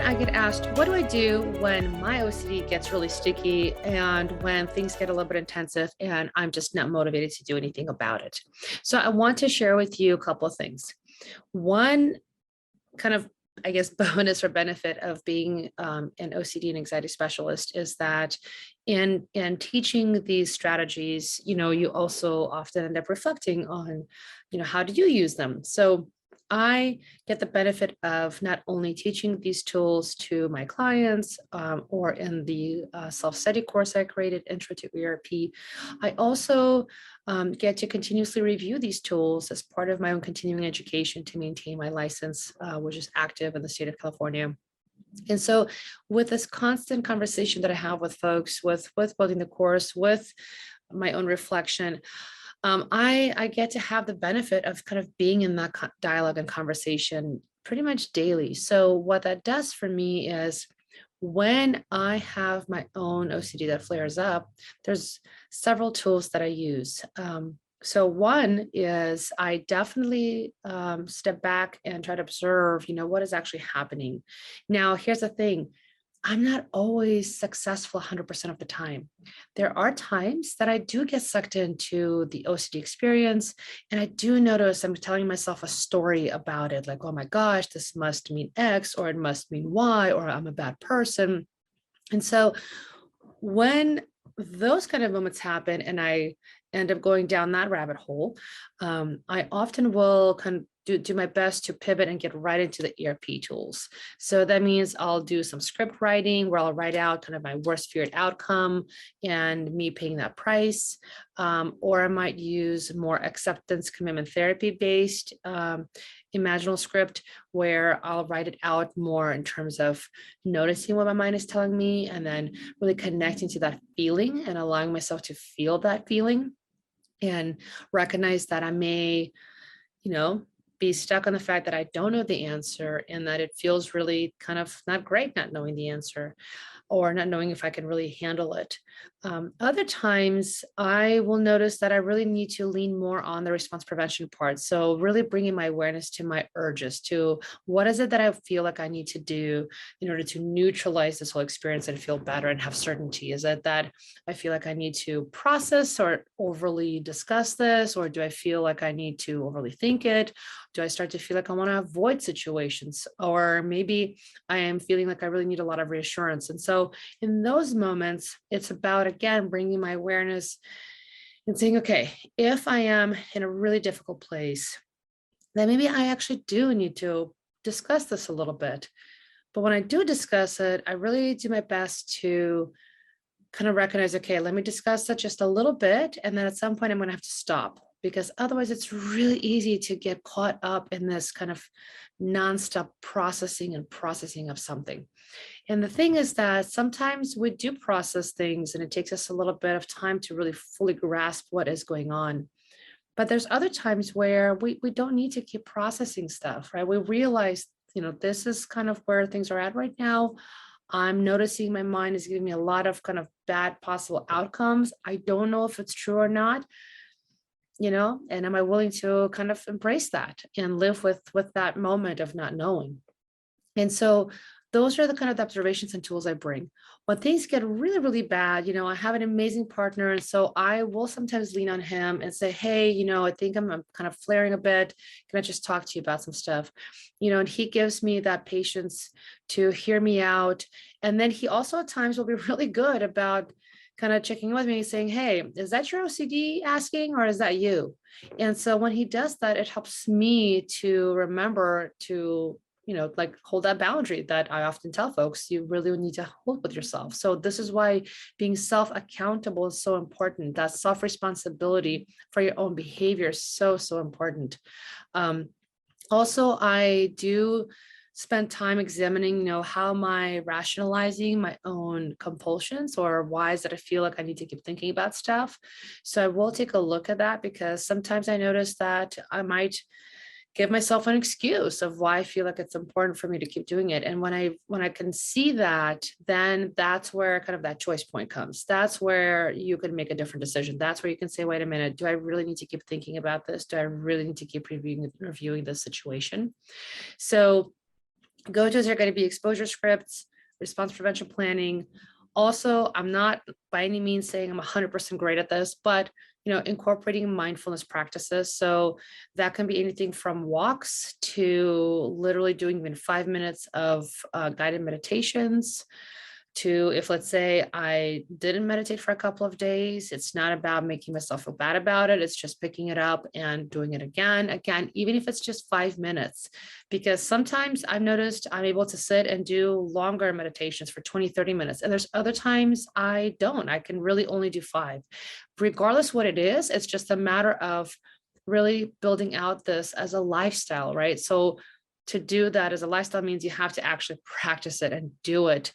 I get asked, what do I do when my OCD gets really sticky and when things get a little bit intensive and I'm just not motivated to do anything about it? So I want to share with you a couple of things. One kind of, I guess, bonus or benefit of being an OCD and anxiety specialist is that in teaching these strategies, you also often end up reflecting on, how did you use them? So I get the benefit of not only teaching these tools to my clients or in the self-study course I created, Intro to ERP, I also get to continuously review these tools as part of my own continuing education to maintain my license, which is active in the state of California. And so with this constant conversation that I have with folks, with building the course, with my own reflection, I get to have the benefit of kind of being in that dialogue and conversation pretty much daily. So what that does for me is when I have my own OCD that flares up, there's several tools that I use. So one is I definitely step back and try to observe, what is actually happening. Now, here's the thing. I'm not always successful 100% of the time. There are times that I do get sucked into the OCD experience, and I do notice I'm telling myself a story about it, like, oh my gosh, this must mean X, or it must mean Y, or I'm a bad person. And so when those kind of moments happen and I end up going down that rabbit hole, I often will kind of do my best to pivot and get right into the ERP tools. So that means I'll do some script writing where I'll write out kind of my worst feared outcome and me paying that price. Or I might use more acceptance commitment therapy based imaginal script where I'll write it out more in terms of noticing what my mind is telling me and then really connecting to that feeling and allowing myself to feel that feeling and recognize that I may, be stuck on the fact that I don't know the answer and that it feels really kind of not great not knowing the answer or not knowing if I can really handle it. Other times I will notice that I really need to lean more on the response prevention part. So really bringing my awareness to my urges, to what is it that I feel like I need to do in order to neutralize this whole experience and feel better and have certainty? Is it that I feel like I need to process or overly discuss this? Or do I feel like I need to overly think it? Do I start to feel like I want to avoid situations? Or maybe I am feeling like I really need a lot of reassurance. And so in those moments, it's about, again, bringing my awareness and saying, okay, if I am in a really difficult place, then maybe I actually do need to discuss this a little bit. But when I do discuss it, I really do my best to kind of recognize, okay, let me discuss that just a little bit. And then at some point I'm going to have to stop because otherwise it's really easy to get caught up in this kind of nonstop processing of something. And the thing is that sometimes we do process things and it takes us a little bit of time to really fully grasp what is going on. But there's other times where we don't need to keep processing stuff, right? We realize, this is kind of where things are at right now. I'm noticing my mind is giving me a lot of kind of bad possible outcomes. I don't know if it's true or not, and am I willing to kind of embrace that and live with that moment of not knowing? And so those are the kind of observations and tools I bring. When things get really, really bad, I have an amazing partner. And so I will sometimes lean on him and say, hey, I think I'm kind of flaring a bit. Can I just talk to you about some stuff? And he gives me that patience to hear me out. And then he also at times will be really good about kind of checking with me saying, hey, is that your OCD asking or is that you? And so when he does that, it helps me to remember to like hold that boundary that I often tell folks you really need to hold with yourself. So this is why being self-accountable is so important. That self-responsibility for your own behavior is so, so important. Also, I do spend time examining, how am I rationalizing my own compulsions or why is that I feel like I need to keep thinking about stuff. So I will take a look at that because sometimes I notice that I might give myself an excuse of why I feel like it's important for me to keep doing it. And when I can see that, then that's where kind of that choice point comes. That's where you can make a different decision. That's where you can say, wait a minute, do I really need to keep thinking about this? Do I really need to keep reviewing this situation? So Go-tos are going to be exposure scripts, response prevention planning. Also, I'm not by any means saying I'm 100% great at this, but incorporating mindfulness practices. So that can be anything from walks to literally doing even 5 minutes of guided meditations, to if, let's say, I didn't meditate for a couple of days, it's not about making myself feel bad about it. It's just picking it up and doing it again, even if it's just 5 minutes, because sometimes I've noticed I'm able to sit and do longer meditations for 20, 30 minutes. And there's other times I don't, I can really only do 5. Regardless what it is, it's just a matter of really building out this as a lifestyle, right? So to do that as a lifestyle means you have to actually practice it and do it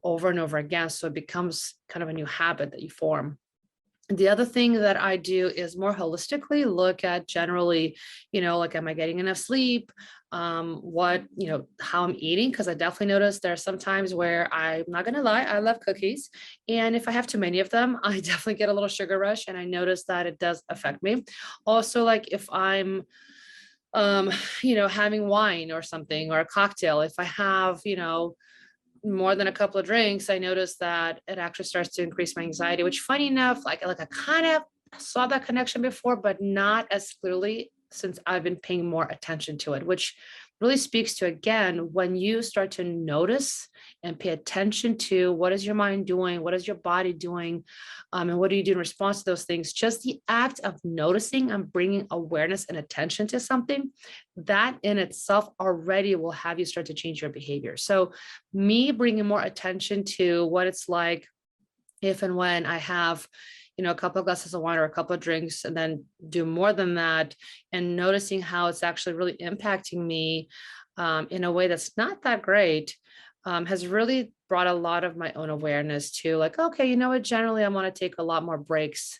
over and over again. So it becomes kind of a new habit that you form. The other thing that I do is more holistically look at generally, like, am I getting enough sleep? What, how I'm eating? Because I definitely notice there are some times where, I'm not going to lie, I love cookies. And if I have too many of them, I definitely get a little sugar rush. And I notice that it does affect me. Also, like if I'm having wine or something, or a cocktail, if I have, more than a couple of drinks, I noticed that it actually starts to increase my anxiety, which funny enough, like I kind of saw that connection before, but not as clearly since I've been paying more attention to it, which really speaks to, again, when you start to notice and pay attention to what is your mind doing, what is your body doing, and what do you do in response to those things, just the act of noticing and bringing awareness and attention to something, that in itself already will have you start to change your behavior. So me bringing more attention to what it's like if and when I have, a couple of glasses of wine or a couple of drinks, and then do more than that, and noticing how it's actually really impacting me in a way that's not that great, has really brought a lot of my own awareness to, like, okay, you know what, generally I want to take a lot more breaks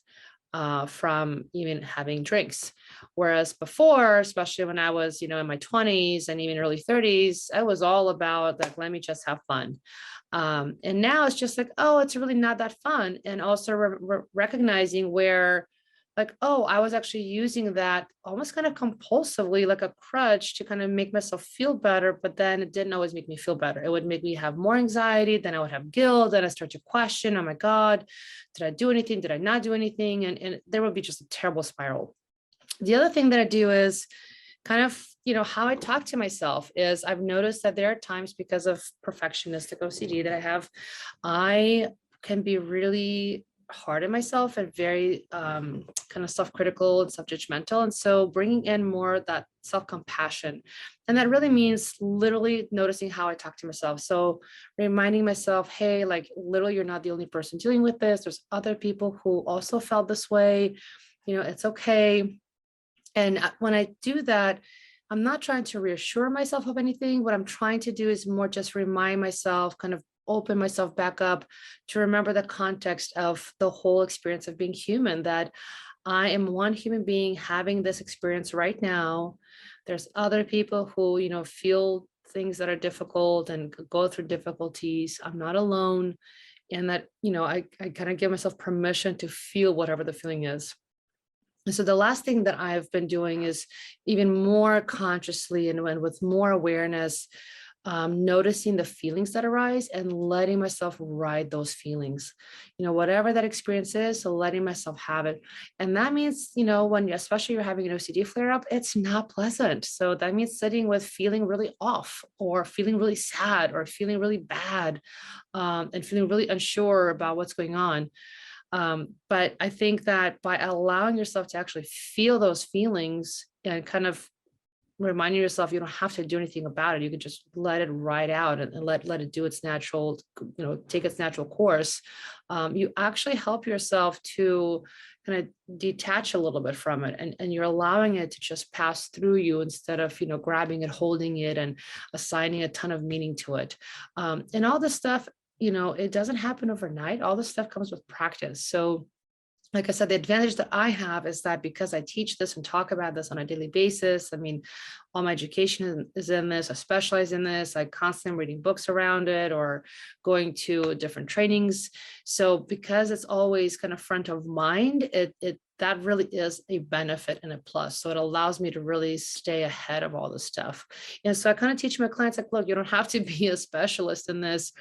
from even having drinks. Whereas before, especially when I was, in my 20s and even early 30s, I was all about, like, let me just have fun. And now it's just like, oh, it's really not that fun. And also recognizing where, like, oh, I was actually using that almost kind of compulsively, like a crutch to kind of make myself feel better. But then it didn't always make me feel better. It would make me have more anxiety. Then I would have guilt. Then I start to question, oh my God, did I do anything? Did I not do anything? And there would be just a terrible spiral. The other thing that I do is kind of, how I talk to myself is, I've noticed that there are times, because of perfectionistic OCD that I have, I can be really hard on myself and very kind of self-critical and self-judgmental. And so bringing in more of that self-compassion, and that really means literally noticing how I talk to myself. So reminding myself, hey, like, literally, you're not the only person dealing with this. There's other people who also felt this way. It's okay. And when I do that, I'm not trying to reassure myself of anything. What I'm trying to do is more just remind myself, kind of open myself back up to remember the context of the whole experience of being human, that I am one human being having this experience right now. There's other people who, feel things that are difficult and go through difficulties. I'm not alone. And that, I kind of give myself permission to feel whatever the feeling is. And so the last thing that I've been doing is even more consciously and when with more awareness, noticing the feelings that arise and letting myself ride those feelings, whatever that experience is. So letting myself have it. And that means, when especially you're having an OCD flare up, it's not pleasant. So that means sitting with feeling really off, or feeling really sad, or feeling really bad, and feeling really unsure about what's going on. But I think that by allowing yourself to actually feel those feelings and kind of reminding yourself you don't have to do anything about it, you can just let it ride out and let it do its natural, take its natural course. You actually help yourself to kind of detach a little bit from it, and you're allowing it to just pass through you instead of, grabbing it, holding it, and assigning a ton of meaning to it. And all this stuff, it doesn't happen overnight. All this stuff comes with practice. So like I said, the advantage that I have is that because I teach this and talk about this on a daily basis, I mean, all my education is in this, I specialize in this, I constantly am reading books around it or going to different trainings. So because it's always kind of front of mind, it that really is a benefit and a plus. So it allows me to really stay ahead of all this stuff. And so I kind of teach my clients like, look, you don't have to be a specialist in this,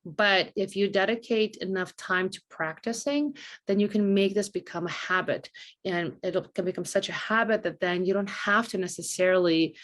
but if you dedicate enough time to practicing, then you can make this become a habit. And it can become such a habit that then you don't have to necessarily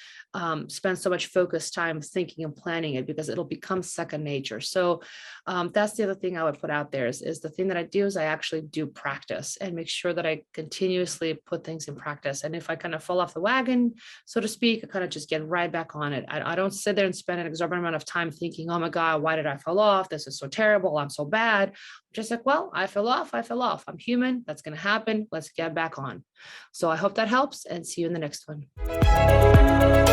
spend so much focused time thinking and planning it, because it'll become second nature. So that's the other thing I would put out there is the thing that I do is I actually do practice and make sure that I continuously put things in practice. And if I kind of fall off the wagon, so to speak, I kind of just get right back on it. I don't sit there and spend an exorbitant amount of time thinking, oh my God, why did I fall off? This is so terrible. I'm so bad. I'm just like, well, I fell off. I fell off. I'm human. That's going to happen. Let's get back on. So I hope that helps, and see you in the next one.